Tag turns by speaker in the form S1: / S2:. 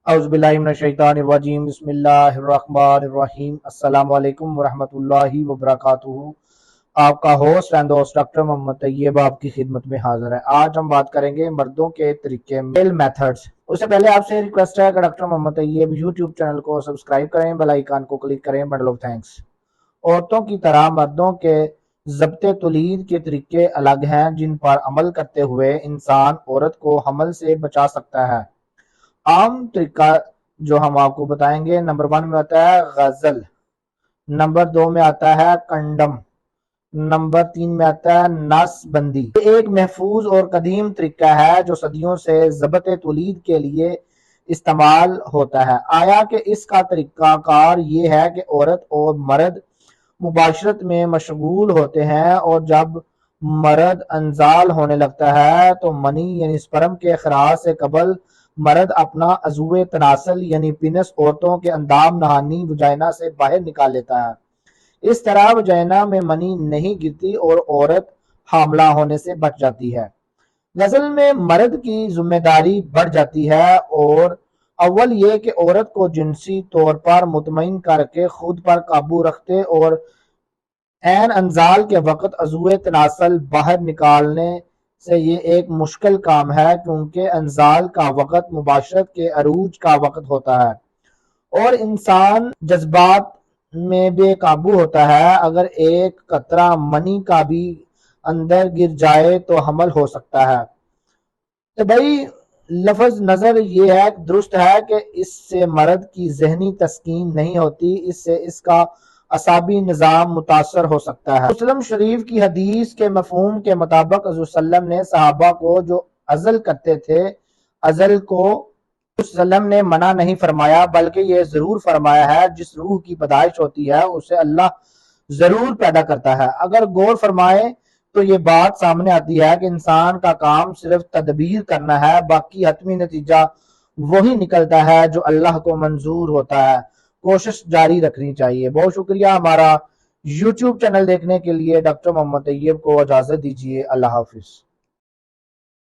S1: औज़ुबिल्लाहिमिनश्शैतानिर्रजीम बिस्मिल्लाहिर्रहमानिर्रहीम अस्सलाम वालेकुम वरहमतुल्लाहि वबरकातुहू। आपका होस्ट एंड दोस्त डॉक्टर मोहम्मद तैयब आपकी खिदमत में हाजिर है। आज हम बात करेंगे मर्दों के तरीके, मेल मेथड्स। उससे पहले आपसे रिक्वेस्ट है कि doctor Mohammad Tayyab YouTube channel को सब्सक्राइब करें, बेल आइकन को क्लिक करें। Bundle of thanks. औरतों की तरह मर्दों के ज़ब्ते तौलीद के तरीके अलग हैं, जिन पर अमल करते हुए इंसान औरत को हमल से बचा सकता है। आम तरीका जो हम आपको बताएंगे, नंबर 1 में आता है गजल, नंबर 2 में आता है कंडम, नंबर 3 में आता है नासबंदी। ये एक महफूज और कदीम तरीका है जो सदियों से ज़ब्ते तौलीद के लिए इस्तेमाल होता है। आया कि इसका तरीका कार ये है कि औरत और मर्द मुबाशरत में मशगूल होते हैं, और जब मर्द अंजाल होने लगता है तो मनी यानी स्पर्म के खराज से कबल मर्द अपना अज़ुए तनासल यानी पिनस औरतों के अंदाम नहानी वजाइना से बाहर निकाल लेता है। इस तरह वजाइना में मनी नहीं गिरती और औरत हामला होने से बच जाती है। गजल में मर्द की जिम्मेदारी बढ़ जाती है, और अव्वल ये कि औरत को जिनसी तौर पर मुतमईन करके खुद पर काबू रखते और ऐन अंजाल के वक्त अज़ुए तनासल बाहर निकालने से ये एक मुश्किल काम है, क्योंकि अंजाल का वक्त मुबाशरत के अरूज का वक्त होता है और इंसान जज्बात में बेकाबू होता है। अगर एक कतरा मनी का भी अंदर गिर जाए तो हमल हो सकता है। तो भाई लफ्ज नजर ये है दुरुस्त है कि इससे मर्द की जहनी तस्कीन नहीं होती, इससे इसका असाबी निज़ाम मुतासर हो सकता है। मुस्लिम शरीफ की हदीस के मफहूम के मुताबिक वसल्लम ने सहाबा को जो अजल करते थे, अजल को वसल्लम ने मना नहीं फरमाया, बल्कि ये जरूर फरमाया है जिस रूह की पैदाइश होती है उसे अल्लाह जरूर पैदा करता है। अगर गौर फरमाए तो ये बात सामने आती है कि इंसान का काम सिर्फ तदबीर करना है, बाकी हतमी नतीजा वही निकलता है जो अल्लाह को मंजूर होता है। कोशिश जारी रखनी चाहिए। बहुत शुक्रिया हमारा यूट्यूब चैनल देखने के लिए। डॉक्टर मोहम्मद तैयब को इजाजत दीजिए। अल्लाह हाफिज।